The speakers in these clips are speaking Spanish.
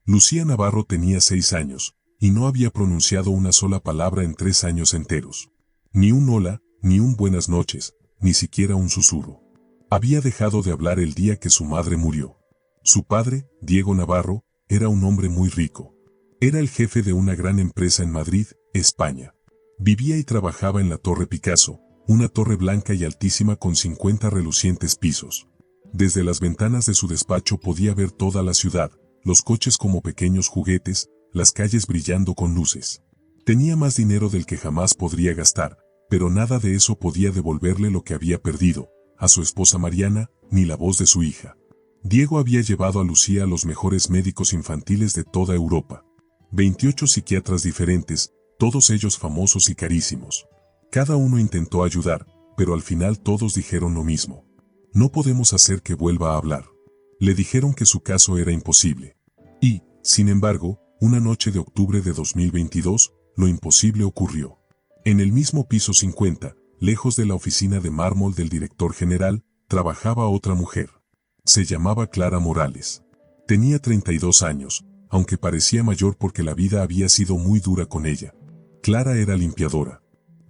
Lucía Navarro tenía 6 años, y no había pronunciado una sola palabra en 3 años enteros. Ni un hola, ni un buenas noches, ni siquiera un susurro. Había dejado de hablar el día que su madre murió. Su padre, Diego Navarro, era un hombre muy rico. Era el jefe de una gran empresa en Madrid, España. Vivía y trabajaba en la Torre Picasso, una torre blanca y altísima con 50 relucientes pisos. Desde las ventanas de su despacho podía ver toda la ciudad, los coches como pequeños juguetes, las calles brillando con luces. Tenía más dinero del que jamás podría gastar, pero nada de eso podía devolverle lo que había perdido, a su esposa Mariana, ni la voz de su hija. Diego había llevado a Lucía a los mejores médicos infantiles de toda Europa. 28 psiquiatras diferentes, todos ellos famosos y carísimos. Cada uno intentó ayudar, pero al final todos dijeron lo mismo. No podemos hacer que vuelva a hablar. Le dijeron que su caso era imposible. Y, sin embargo, una noche de octubre de 2022, lo imposible ocurrió. En el mismo piso 50, lejos de la oficina de mármol del director general, trabajaba otra mujer. Se llamaba Clara Morales. Tenía 32 años, aunque parecía mayor porque la vida había sido muy dura con ella. Clara era limpiadora.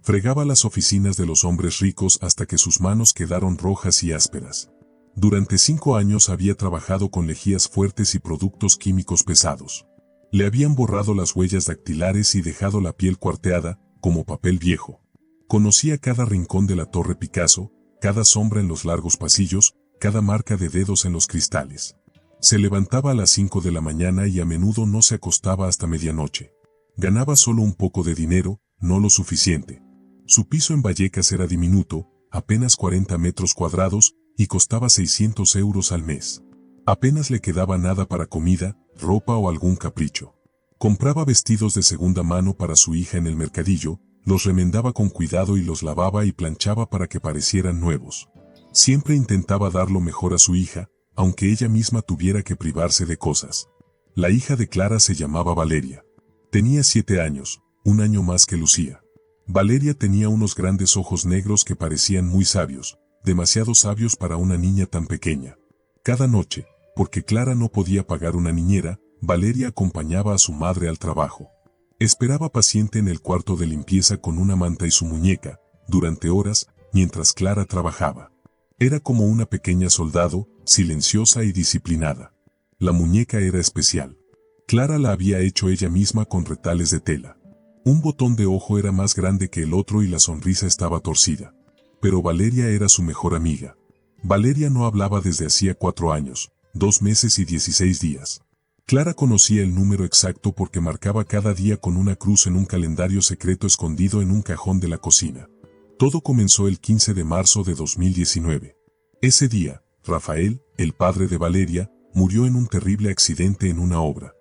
Fregaba las oficinas de los hombres ricos hasta que sus manos quedaron rojas y ásperas. Durante 5 años había trabajado con lejías fuertes y productos químicos pesados. Le habían borrado las huellas dactilares y dejado la piel cuarteada, como papel viejo. Conocía cada rincón de la Torre Picasso, cada sombra en los largos pasillos, cada marca de dedos en los cristales. Se levantaba a las 5 de la mañana y a menudo no se acostaba hasta medianoche. Ganaba solo un poco de dinero, no lo suficiente. Su piso en Vallecas era diminuto, apenas 40 metros cuadrados, y costaba 600 euros al mes. Apenas le quedaba nada para comida, ropa o algún capricho. Compraba vestidos de segunda mano para su hija en el mercadillo, los remendaba con cuidado y los lavaba y planchaba para que parecieran nuevos. Siempre intentaba dar lo mejor a su hija, aunque ella misma tuviera que privarse de cosas. La hija de Clara se llamaba Valeria. Tenía 7 años, un año más que Lucía. Valeria tenía unos grandes ojos negros que parecían muy sabios, demasiado sabios para una niña tan pequeña. Cada noche, porque Clara no podía pagar una niñera, Valeria acompañaba a su madre al trabajo. Esperaba paciente en el cuarto de limpieza con una manta y su muñeca, durante horas, mientras Clara trabajaba. Era como una pequeña soldado, silenciosa y disciplinada. La muñeca era especial. Clara la había hecho ella misma con retales de tela. Un botón de ojo era más grande que el otro y la sonrisa estaba torcida. Pero Valeria era su mejor amiga. Valeria no hablaba desde hacía 4 años, 2 meses y 16 días. Clara conocía el número exacto porque marcaba cada día con una cruz en un calendario secreto escondido en un cajón de la cocina. Todo comenzó el 15 de marzo de 2019. Ese día, Rafael, el padre de Valeria, murió en un terrible accidente en una obra.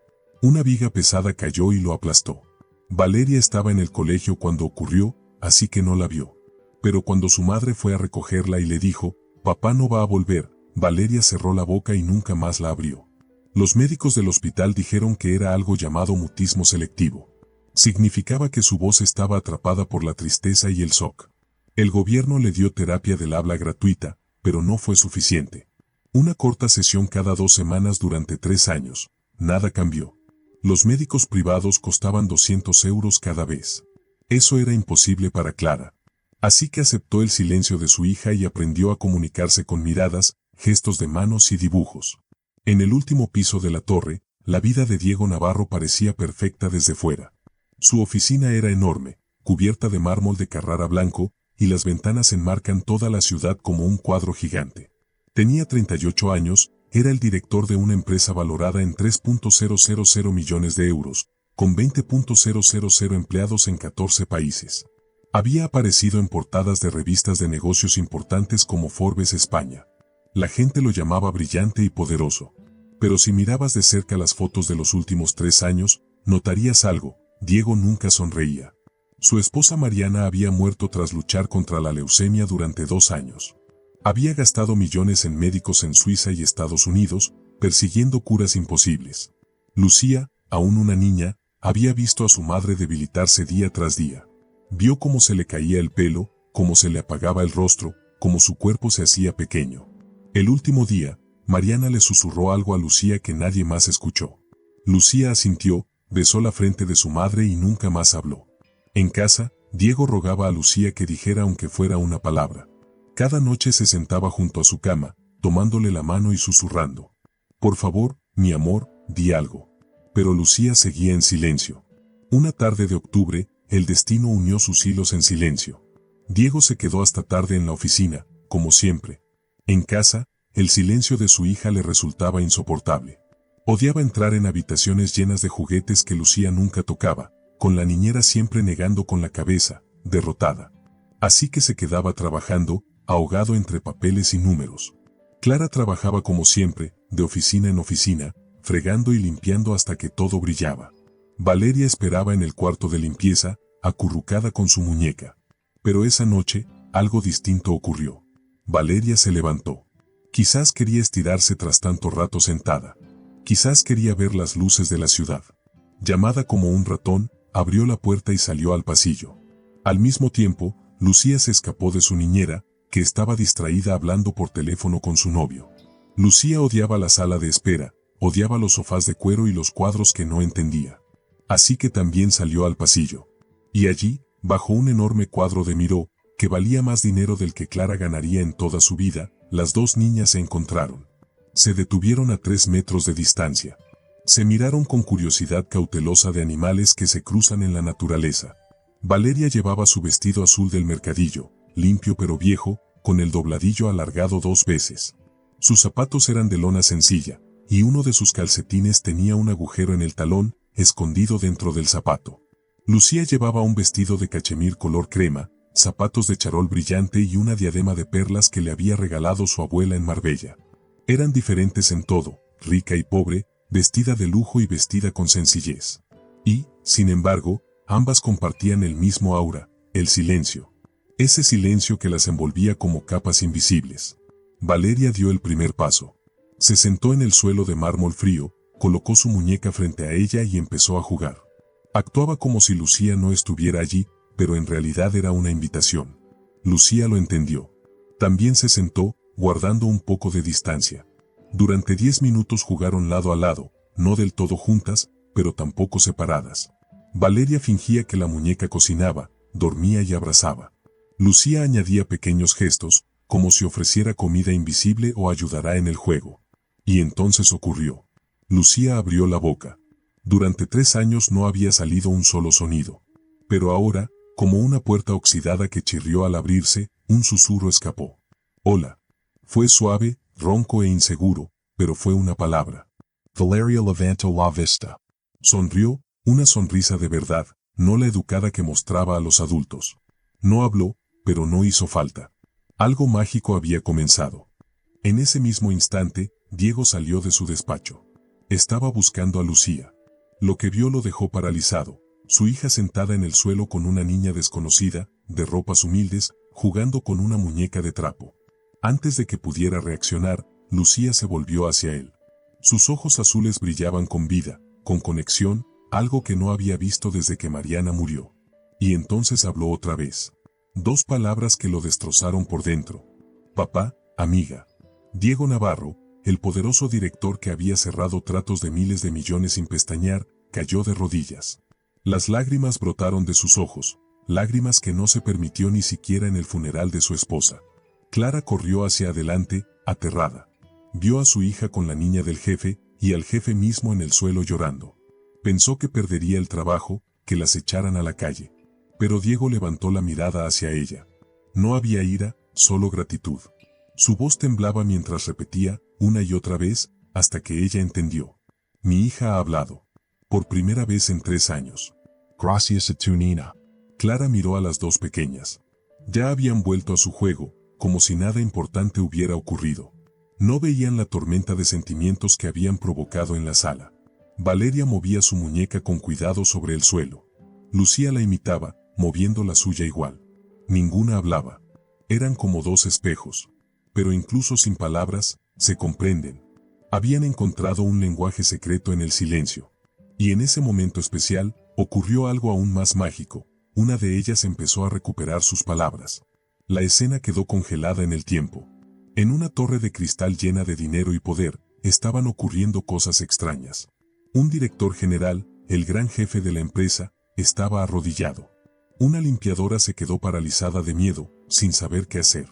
Una viga pesada cayó y lo aplastó. Valeria estaba en el colegio cuando ocurrió, así que no la vio. Pero cuando su madre fue a recogerla y le dijo, «Papá no va a volver», Valeria cerró la boca y nunca más la abrió. Los médicos del hospital dijeron que era algo llamado mutismo selectivo. Significaba que su voz estaba atrapada por la tristeza y el shock. El gobierno le dio terapia del habla gratuita, pero no fue suficiente. Una corta sesión cada 2 semanas durante 3 años. Nada cambió. Los médicos privados costaban 200 euros cada vez. Eso era imposible para Clara. Así que aceptó el silencio de su hija y aprendió a comunicarse con miradas, gestos de manos y dibujos. En el último piso de la torre, la vida de Diego Navarro parecía perfecta desde fuera. Su oficina era enorme, cubierta de mármol de Carrara blanco, y las ventanas enmarcan toda la ciudad como un cuadro gigante. Tenía 38 años, era el director de una empresa valorada en 3.000 millones de euros, con 20.000 empleados en 14 países. Había aparecido en portadas de revistas de negocios importantes como Forbes España. La gente lo llamaba brillante y poderoso. Pero si mirabas de cerca las fotos de los últimos 3 años, notarías algo: Diego nunca sonreía. Su esposa Mariana había muerto tras luchar contra la leucemia durante 2 años. Había gastado millones en médicos en Suiza y Estados Unidos, persiguiendo curas imposibles. Lucía, aún una niña, había visto a su madre debilitarse día tras día. Vio cómo se le caía el pelo, cómo se le apagaba el rostro, cómo su cuerpo se hacía pequeño. El último día, Mariana le susurró algo a Lucía que nadie más escuchó. Lucía asintió, besó la frente de su madre y nunca más habló. En casa, Diego rogaba a Lucía que dijera aunque fuera una palabra. Cada noche se sentaba junto a su cama, tomándole la mano y susurrando. Por favor, mi amor, di algo. Pero Lucía seguía en silencio. Una tarde de octubre, el destino unió sus hilos en silencio. Diego se quedó hasta tarde en la oficina, como siempre. En casa, el silencio de su hija le resultaba insoportable. Odiaba entrar en habitaciones llenas de juguetes que Lucía nunca tocaba, con la niñera siempre negando con la cabeza, derrotada. Así que se quedaba trabajando, ahogado entre papeles y números. Clara trabajaba como siempre, de oficina en oficina, fregando y limpiando hasta que todo brillaba. Valeria esperaba en el cuarto de limpieza, acurrucada con su muñeca. Pero esa noche, algo distinto ocurrió. Valeria se levantó. Quizás quería estirarse tras tanto rato sentada. Quizás quería ver las luces de la ciudad. Llamada como un ratón, abrió la puerta y salió al pasillo. Al mismo tiempo, Lucía se escapó de su niñera, que estaba distraída hablando por teléfono con su novio. Lucía odiaba la sala de espera, odiaba los sofás de cuero y los cuadros que no entendía. Así que también salió al pasillo. Y allí, bajo un enorme cuadro de Miró, que valía más dinero del que Clara ganaría en toda su vida, las dos niñas se encontraron. Se detuvieron a 3 metros de distancia. Se miraron con curiosidad cautelosa de animales que se cruzan en la naturaleza. Valeria llevaba su vestido azul del mercadillo, limpio pero viejo, con el dobladillo alargado 2 veces. Sus zapatos eran de lona sencilla, y uno de sus calcetines tenía un agujero en el talón, escondido dentro del zapato. Lucía llevaba un vestido de cachemir color crema, zapatos de charol brillante y una diadema de perlas que le había regalado su abuela en Marbella. Eran diferentes en todo, rica y pobre, vestida de lujo y vestida con sencillez. Y, sin embargo, ambas compartían el mismo aura, el silencio. Ese silencio que las envolvía como capas invisibles. Valeria dio el primer paso. Se sentó en el suelo de mármol frío, colocó su muñeca frente a ella y empezó a jugar. Actuaba como si Lucía no estuviera allí, pero en realidad era una invitación. Lucía lo entendió. También se sentó, guardando un poco de distancia. Durante 10 minutos jugaron lado a lado, no del todo juntas, pero tampoco separadas. Valeria fingía que la muñeca cocinaba, dormía y abrazaba. Lucía añadía pequeños gestos, como si ofreciera comida invisible o ayudara en el juego. Y entonces ocurrió. Lucía abrió la boca. Durante 3 años no había salido un solo sonido. Pero ahora, como una puerta oxidada que chirrió al abrirse, un susurro escapó. Hola. Fue suave, ronco e inseguro, pero fue una palabra. Valeria levantó la vista. Sonrió, una sonrisa de verdad, no la educada que mostraba a los adultos. No habló, pero no hizo falta. Algo mágico había comenzado. En ese mismo instante, Diego salió de su despacho. Estaba buscando a Lucía. Lo que vio lo dejó paralizado. Su hija sentada en el suelo con una niña desconocida, de ropas humildes, jugando con una muñeca de trapo. Antes de que pudiera reaccionar, Lucía se volvió hacia él. Sus ojos azules brillaban con vida, con conexión, algo que no había visto desde que Mariana murió. Y entonces habló otra vez. 2 palabras que lo destrozaron por dentro. Papá, amiga. Diego Navarro, el poderoso director que había cerrado tratos de miles de millones sin pestañear, cayó de rodillas. Las lágrimas brotaron de sus ojos, lágrimas que no se permitió ni siquiera en el funeral de su esposa. Clara corrió hacia adelante, aterrada. Vio a su hija con la niña del jefe, y al jefe mismo en el suelo llorando. Pensó que perdería el trabajo, que las echaran a la calle. Pero Diego levantó la mirada hacia ella. No había ira, solo gratitud. Su voz temblaba mientras repetía, una y otra vez, hasta que ella entendió. Mi hija ha hablado. Por primera vez en 3 años. Gracias a tu nina. Clara miró a las 2 pequeñas. Ya habían vuelto a su juego, como si nada importante hubiera ocurrido. No veían la tormenta de sentimientos que habían provocado en la sala. Valeria movía su muñeca con cuidado sobre el suelo. Lucía la imitaba, moviendo la suya igual. Ninguna hablaba. Eran como 2 espejos. Pero incluso sin palabras, se comprenden. Habían encontrado un lenguaje secreto en el silencio. Y en ese momento especial, ocurrió algo aún más mágico. Una de ellas empezó a recuperar sus palabras. La escena quedó congelada en el tiempo. En una torre de cristal llena de dinero y poder, estaban ocurriendo cosas extrañas. Un director general, el gran jefe de la empresa, estaba arrodillado. Una limpiadora se quedó paralizada de miedo, sin saber qué hacer.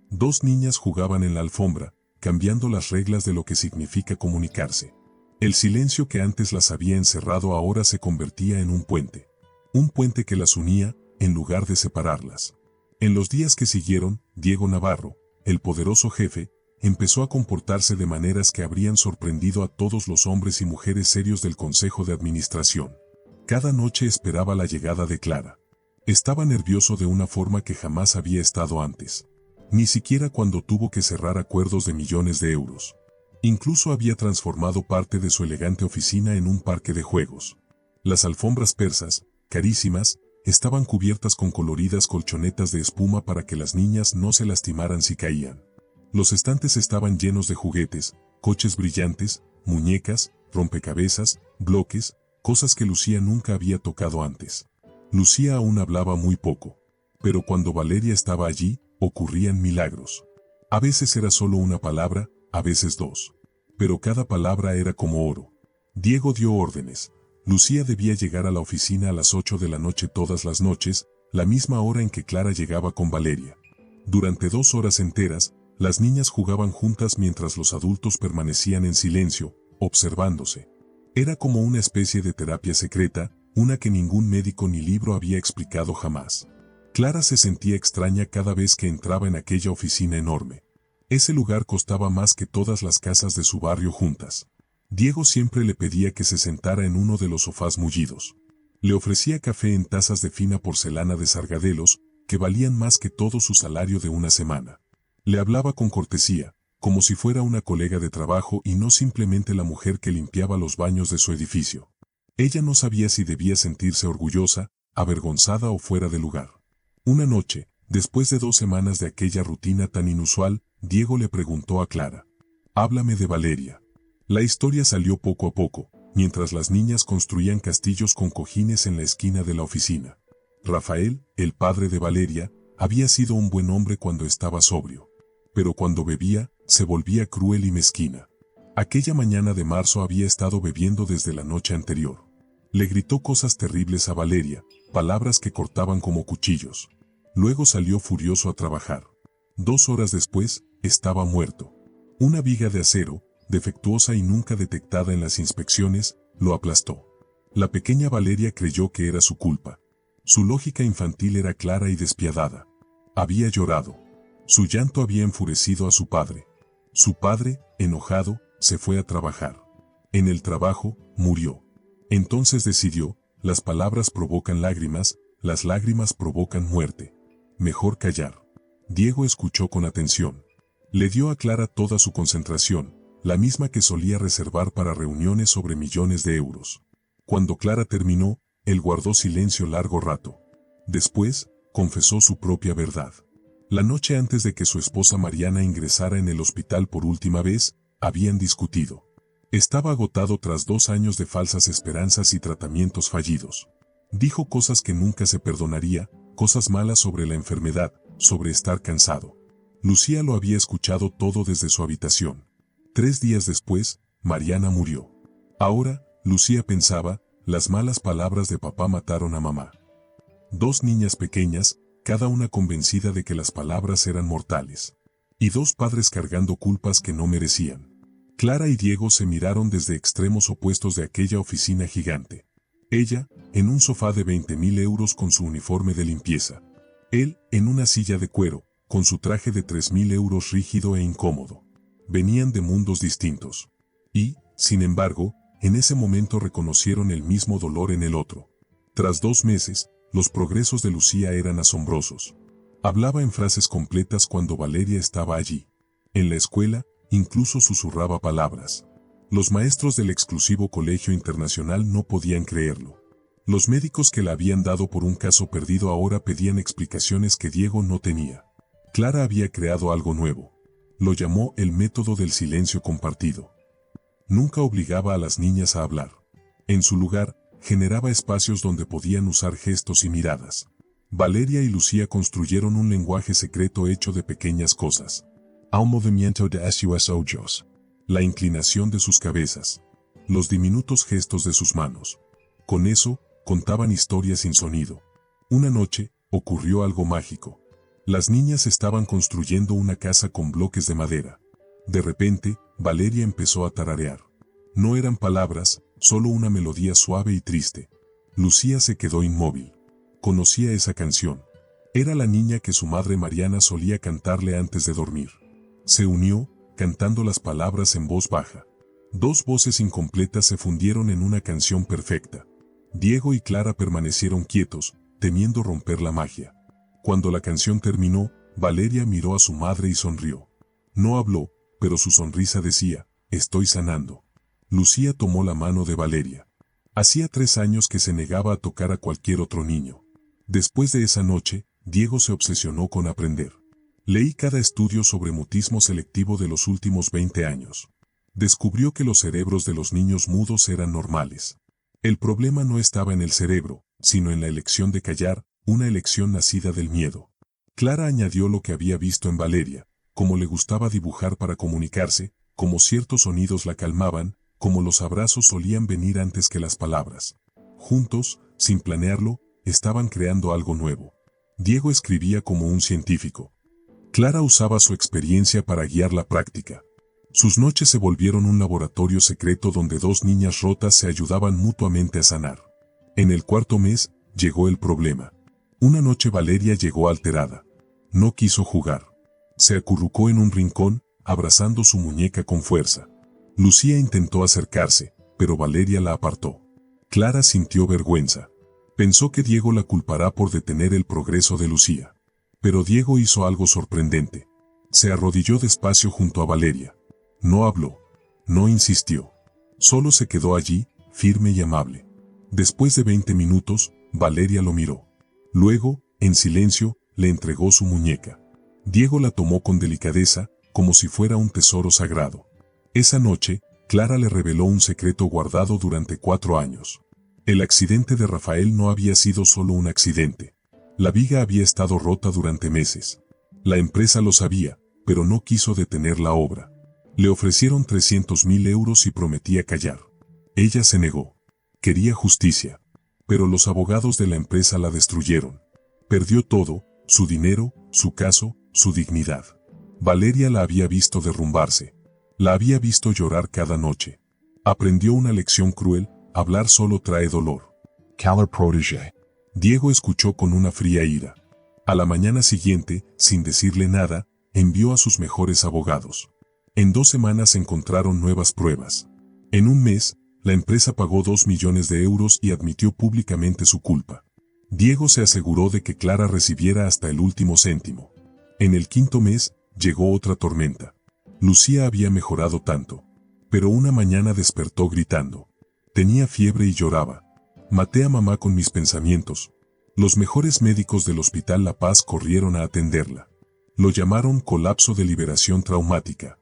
Dos niñas jugaban en la alfombra, cambiando las reglas de lo que significa comunicarse. El silencio que antes las había encerrado ahora se convertía en un puente. Un puente que las unía, en lugar de separarlas. En los días que siguieron, Diego Navarro, el poderoso jefe, empezó a comportarse de maneras que habrían sorprendido a todos los hombres y mujeres serios del Consejo de Administración. Cada noche esperaba la llegada de Clara. Estaba nervioso de una forma que jamás había estado antes. Ni siquiera cuando tuvo que cerrar acuerdos de millones de euros. Incluso había transformado parte de su elegante oficina en un parque de juegos. Las alfombras persas, carísimas, estaban cubiertas con coloridas colchonetas de espuma para que las niñas no se lastimaran si caían. Los estantes estaban llenos de juguetes, coches brillantes, muñecas, rompecabezas, bloques, cosas que Lucía nunca había tocado antes. Lucía aún hablaba muy poco, pero cuando Valeria estaba allí, ocurrían milagros. A veces era solo una palabra, a veces dos. Pero cada palabra era como oro. Diego dio órdenes. Lucía debía llegar a la oficina a las 8 de la noche todas las noches, la misma hora en que Clara llegaba con Valeria. Durante 2 horas enteras, las niñas jugaban juntas mientras los adultos permanecían en silencio, observándose. Era como una especie de terapia secreta, una que ningún médico ni libro había explicado jamás. Clara se sentía extraña cada vez que entraba en aquella oficina enorme. Ese lugar costaba más que todas las casas de su barrio juntas. Diego siempre le pedía que se sentara en uno de los sofás mullidos. Le ofrecía café en tazas de fina porcelana de Sargadelos, que valían más que todo su salario de una semana. Le hablaba con cortesía, como si fuera una colega de trabajo y no simplemente la mujer que limpiaba los baños de su edificio. Ella no sabía si debía sentirse orgullosa, avergonzada o fuera de lugar. Una noche, después de 2 semanas de aquella rutina tan inusual, Diego le preguntó a Clara: «Háblame de Valeria». La historia salió poco a poco, mientras las niñas construían castillos con cojines en la esquina de la oficina. Rafael, el padre de Valeria, había sido un buen hombre cuando estaba sobrio. Pero cuando bebía, se volvía cruel y mezquina. Aquella mañana de marzo había estado bebiendo desde la noche anterior. Le gritó cosas terribles a Valeria, palabras que cortaban como cuchillos. Luego salió furioso a trabajar. 2 horas después, estaba muerto. Una viga de acero, defectuosa y nunca detectada en las inspecciones, lo aplastó. La pequeña Valeria creyó que era su culpa. Su lógica infantil era clara y despiadada. Había llorado. Su llanto había enfurecido a su padre. Su padre, enojado, se fue a trabajar. En el trabajo, murió. Entonces decidió: las palabras provocan lágrimas, las lágrimas provocan muerte. Mejor callar. Diego escuchó con atención. Le dio a Clara toda su concentración, la misma que solía reservar para reuniones sobre millones de euros. Cuando Clara terminó, él guardó silencio largo rato. Después, confesó su propia verdad. La noche antes de que su esposa Mariana ingresara en el hospital por última vez, habían discutido. Estaba agotado tras 2 años de falsas esperanzas y tratamientos fallidos. Dijo cosas que nunca se perdonaría, cosas malas sobre la enfermedad, sobre estar cansado. Lucía lo había escuchado todo desde su habitación. 3 días después, Mariana murió. Ahora, Lucía pensaba: las malas palabras de papá mataron a mamá. 2 niñas pequeñas, cada una convencida de que las palabras eran mortales. Y 2 padres cargando culpas que no merecían. Clara y Diego se miraron desde extremos opuestos de aquella oficina gigante. Ella, en un sofá de 20.000 euros con su uniforme de limpieza. Él, en una silla de cuero, con su traje de 3.000 euros rígido e incómodo. Venían de mundos distintos. Y, sin embargo, en ese momento reconocieron el mismo dolor en el otro. Tras 2 meses, los progresos de Lucía eran asombrosos. Hablaba en frases completas cuando Valeria estaba allí. En la escuela, incluso susurraba palabras. Los maestros del exclusivo colegio internacional no podían creerlo. Los médicos que la habían dado por un caso perdido ahora pedían explicaciones que Diego no tenía. Clara había creado algo nuevo. Lo llamó el método del silencio compartido. Nunca obligaba a las niñas a hablar. En su lugar, generaba espacios donde podían usar gestos y miradas. Valeria y Lucía construyeron un lenguaje secreto hecho de pequeñas cosas. Un movimiento de sus ojos. La inclinación de sus cabezas. los diminutos gestos de sus manos. Con eso, contaban historias sin sonido. Una noche, ocurrió algo mágico. Las niñas estaban construyendo una casa con bloques de madera. De repente, Valeria empezó a tararear. No eran palabras, solo una melodía suave y triste. Lucía se quedó inmóvil. Conocía esa canción. Era la niña que su madre Mariana solía cantarle antes de dormir. Se unió, cantando las palabras en voz baja. Dos voces incompletas se fundieron en una canción perfecta. Diego y Clara permanecieron quietos, temiendo romper la magia. Cuando la canción terminó, Valeria miró a su madre y sonrió. No habló, pero su sonrisa decía, «Estoy sanando». Lucía tomó la mano de Valeria. Hacía 3 años que se negaba a tocar a cualquier otro niño. Después de esa noche, Diego se obsesionó con aprender. Leí cada estudio sobre mutismo selectivo de los últimos 20 años. Descubrió que los cerebros de los niños mudos eran normales. El problema no estaba en el cerebro, sino en la elección de callar, una elección nacida del miedo. Clara añadió lo que había visto en Valeria, como le gustaba dibujar para comunicarse, como ciertos sonidos la calmaban, como los abrazos solían venir antes que las palabras. Juntos, sin planearlo, estaban creando algo nuevo. Diego escribía como un científico. Clara usaba su experiencia para guiar la práctica. Sus noches se volvieron un laboratorio secreto donde 2 niñas rotas se ayudaban mutuamente a sanar. En el 4.º mes, llegó el problema. Una noche Valeria llegó alterada. No quiso jugar. Se acurrucó en un rincón, abrazando su muñeca con fuerza. Lucía intentó acercarse, pero Valeria la apartó. Clara sintió vergüenza. Pensó que Diego la culpará por detener el progreso de Lucía. Pero Diego hizo algo sorprendente. Se arrodilló despacio junto a Valeria. No habló. No insistió. Solo se quedó allí, firme y amable. Después de 20 minutos, Valeria lo miró. Luego, en silencio, le entregó su muñeca. Diego la tomó con delicadeza, como si fuera un tesoro sagrado. Esa noche, Clara le reveló un secreto guardado durante 4 años. El accidente de Rafael no había sido solo un accidente. La viga había estado rota durante meses. La empresa lo sabía, pero no quiso detener la obra. Le ofrecieron 300.000 euros y prometía callar. Ella se negó. Quería justicia. Pero los abogados de la empresa la destruyeron. Perdió todo, su dinero, su caso, su dignidad. Valeria la había visto derrumbarse. La había visto llorar cada noche. Aprendió una lección cruel, hablar solo trae dolor. Caller protégé. Diego escuchó con una fría ira. A la mañana siguiente, sin decirle nada, envió a sus mejores abogados. En 2 semanas encontraron nuevas pruebas. En un mes, la empresa pagó 2 millones de euros y admitió públicamente su culpa. Diego se aseguró de que Clara recibiera hasta el último céntimo. En el 5.º mes, llegó otra tormenta. Lucía había mejorado tanto. Pero una mañana despertó gritando. Tenía fiebre y lloraba. Maté a mamá con mis pensamientos. Los mejores médicos del Hospital La Paz corrieron a atenderla. Lo llamaron colapso de liberación traumática.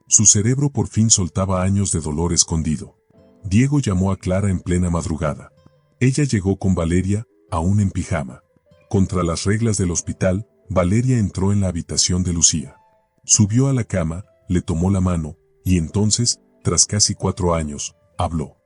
Su cerebro por fin soltaba años de dolor escondido. Diego llamó a Clara en plena madrugada. Ella llegó con Valeria, aún en pijama. Contra las reglas del hospital, Valeria entró en la habitación de Lucía. Subió a la cama, le tomó la mano, y entonces, tras casi 4 años, habló.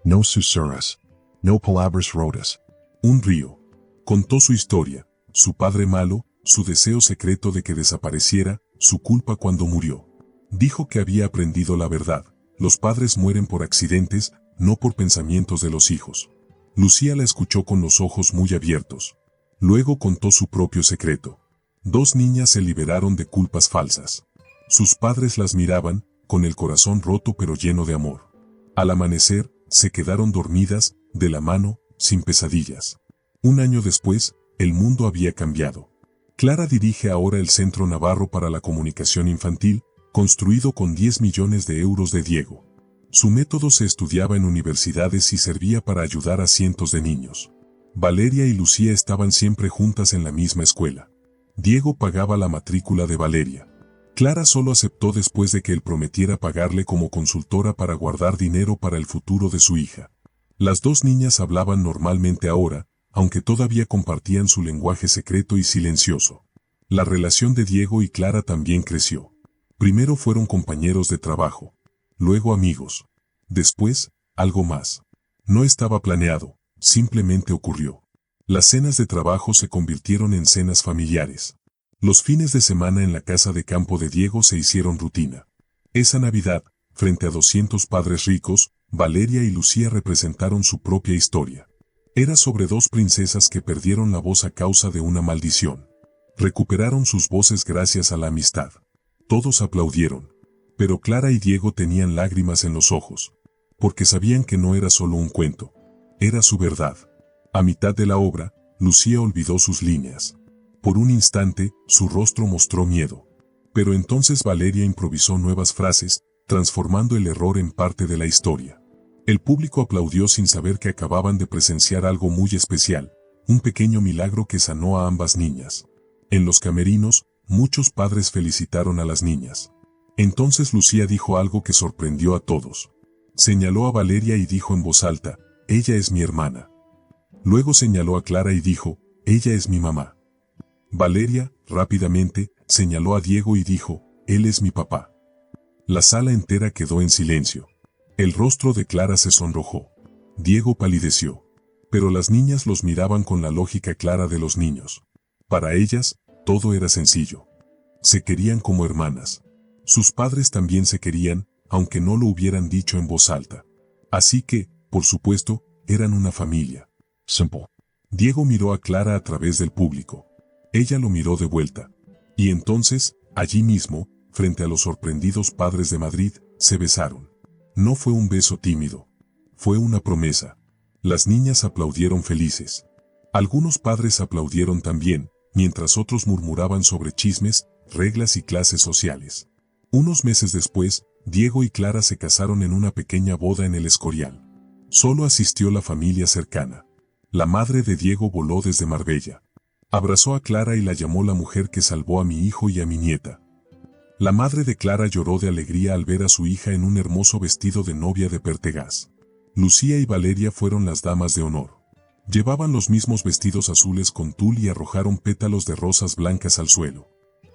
No susurras. No palabras rotas. Un río. Contó su historia, su padre malo, su deseo secreto de que desapareciera, su culpa cuando murió. Dijo que había aprendido la verdad. Los padres mueren por accidentes, no por pensamientos de los hijos. Lucía la escuchó con los ojos muy abiertos. Luego contó su propio secreto. 2 niñas se liberaron de culpas falsas. Sus padres las miraban, con el corazón roto pero lleno de amor. Al amanecer, se quedaron dormidas, de la mano, sin pesadillas. 1 año después, el mundo había cambiado. Clara dirige ahora el Centro Navarro para la Comunicación Infantil, construido con 10 millones de euros de Diego. Su método se estudiaba en universidades y servía para ayudar a cientos de niños. Valeria y Lucía estaban siempre juntas en la misma escuela. Diego pagaba la matrícula de Valeria. Clara solo aceptó después de que él prometiera pagarle como consultora para guardar dinero para el futuro de su hija. Las 2 niñas hablaban normalmente ahora, aunque todavía compartían su lenguaje secreto y silencioso. La relación de Diego y Clara también creció. Primero fueron compañeros de trabajo, luego amigos. Después, algo más. No estaba planeado, simplemente ocurrió. Las cenas de trabajo se convirtieron en cenas familiares. Los fines de semana en la casa de campo de Diego se hicieron rutina. Esa Navidad, frente a 200 padres ricos, Valeria y Lucía representaron su propia historia. Era sobre dos princesas que perdieron la voz a causa de una maldición. Recuperaron sus voces gracias a la amistad. Todos aplaudieron. Pero Clara y Diego tenían lágrimas en los ojos, porque sabían que no era solo un cuento. Era su verdad. A mitad de la obra, Lucía olvidó sus líneas. Por un instante, su rostro mostró miedo. Pero entonces Valeria improvisó nuevas frases, transformando el error en parte de la historia. El público aplaudió sin saber que acababan de presenciar algo muy especial, un pequeño milagro que sanó a ambas niñas. En los camerinos, muchos padres felicitaron a las niñas. Entonces Lucía dijo algo que sorprendió a todos. Señaló a Valeria y dijo en voz alta, «Ella es mi hermana». Luego señaló a Clara y dijo, «Ella es mi mamá». Valeria, rápidamente, señaló a Diego y dijo, «Él es mi papá». La sala entera quedó en silencio. El rostro de Clara se sonrojó. Diego palideció. Pero las niñas los miraban con la lógica clara de los niños. Para ellas, todo era sencillo. Se querían como hermanas. Sus padres también se querían, aunque no lo hubieran dicho en voz alta. Así que, por supuesto, eran una familia. Simple. Diego miró a Clara a través del público. Ella lo miró de vuelta. Y entonces, allí mismo, frente a los sorprendidos padres de Madrid, se besaron. No fue un beso tímido. Fue una promesa. Las niñas aplaudieron felices. Algunos padres aplaudieron también, mientras otros murmuraban sobre chismes, reglas y clases sociales. Unos meses después, Diego y Clara se casaron en una pequeña boda en El Escorial. Solo asistió la familia cercana. La madre de Diego voló desde Marbella. Abrazó a Clara y la llamó la mujer que salvó a mi hijo y a mi nieta. La madre de Clara lloró de alegría al ver a su hija en un hermoso vestido de novia de Pertegaz. Lucía y Valeria fueron las damas de honor. Llevaban los mismos vestidos azules con tul y arrojaron pétalos de rosas blancas al suelo.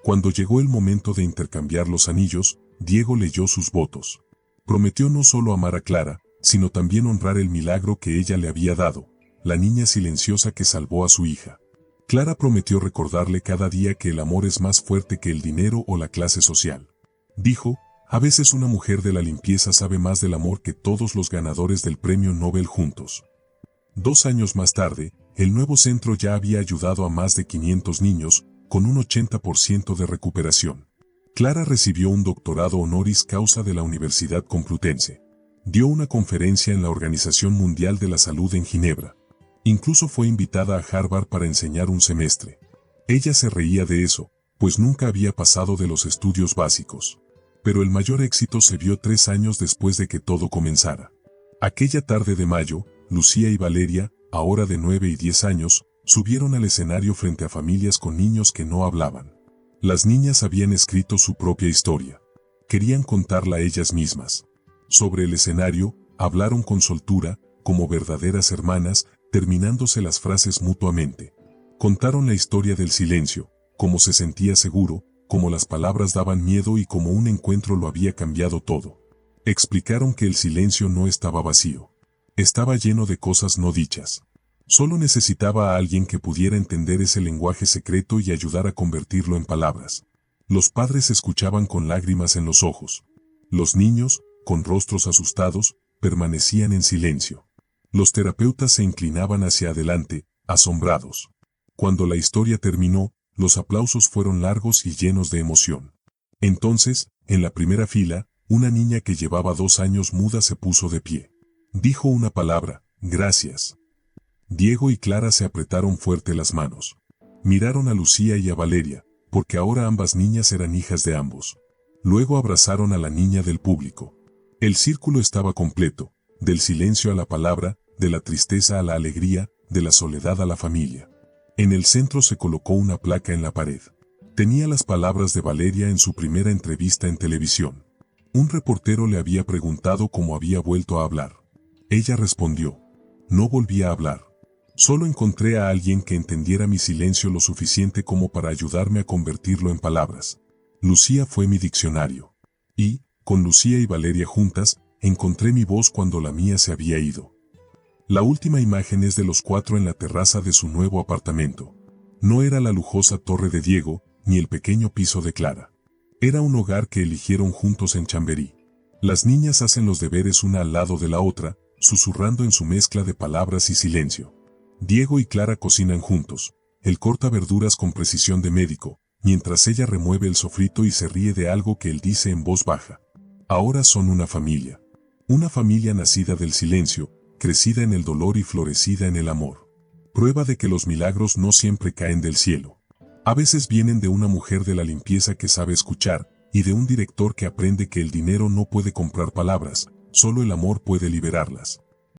Cuando llegó el momento de intercambiar los anillos, Diego leyó sus votos. Prometió no solo amar a Clara, sino también honrar el milagro que ella le había dado, la niña silenciosa que salvó a su hija. Clara prometió recordarle cada día que el amor es más fuerte que el dinero o la clase social. Dijo, a veces una mujer de la limpieza sabe más del amor que todos los ganadores del premio Nobel juntos. 2 años más tarde, el nuevo centro ya había ayudado a más de 500 niños, con un 80% de recuperación. Clara recibió un doctorado honoris causa de la Universidad Complutense. Dio una conferencia en la Organización Mundial de la Salud en Ginebra. Incluso fue invitada a Harvard para enseñar un semestre. Ella se reía de eso, pues nunca había pasado de los estudios básicos. Pero el mayor éxito se vio 3 años después de que todo comenzara. Aquella tarde de mayo, Lucía y Valeria, ahora de 9 y 10 años, subieron al escenario frente a familias con niños que no hablaban. Las niñas habían escrito su propia historia. Querían contarla ellas mismas. Sobre el escenario, hablaron con soltura, como verdaderas hermanas, terminándose las frases mutuamente. Contaron la historia del silencio, cómo se sentía seguro, cómo las palabras daban miedo y cómo un encuentro lo había cambiado todo. Explicaron que el silencio no estaba vacío. Estaba lleno de cosas no dichas. Solo necesitaba a alguien que pudiera entender ese lenguaje secreto y ayudar a convertirlo en palabras. Los padres escuchaban con lágrimas en los ojos. Los niños, con rostros asustados, permanecían en silencio. Los terapeutas se inclinaban hacia adelante, asombrados. Cuando la historia terminó, los aplausos fueron largos y llenos de emoción. Entonces, en la primera fila, una niña que llevaba 2 años muda se puso de pie. Dijo una palabra, gracias. Diego y Clara se apretaron fuerte las manos. Miraron a Lucía y a Valeria, porque ahora ambas niñas eran hijas de ambos. Luego abrazaron a la niña del público. El círculo estaba completo, del silencio a la palabra, de la tristeza a la alegría, de la soledad a la familia. En el centro se colocó una placa en la pared. Tenía las palabras de Valeria en su primera entrevista en televisión. Un reportero le había preguntado cómo había vuelto a hablar. Ella respondió, no volví a hablar. Solo encontré a alguien que entendiera mi silencio lo suficiente como para ayudarme a convertirlo en palabras. Lucía fue mi diccionario. Y, con Lucía y Valeria juntas, Encontré mi voz cuando la mía se había ido. La última imagen es de los cuatro en la terraza de su nuevo apartamento. No era la lujosa torre de Diego, ni el pequeño piso de Clara. Era un hogar que eligieron juntos en Chamberí. Las niñas hacen los deberes una al lado de la otra, susurrando en su mezcla de palabras y silencio. Diego y Clara cocinan juntos. Él corta verduras con precisión de médico, mientras ella remueve el sofrito y se ríe de algo que él dice en voz baja. Ahora son una familia. Una familia nacida del silencio, crecida en el dolor y florecida en el amor. Prueba de que los milagros no siempre caen del cielo. A veces vienen de una mujer de la limpieza que sabe escuchar, y de un director que aprende que el dinero no puede comprar palabras, solo el amor puede liberarlas.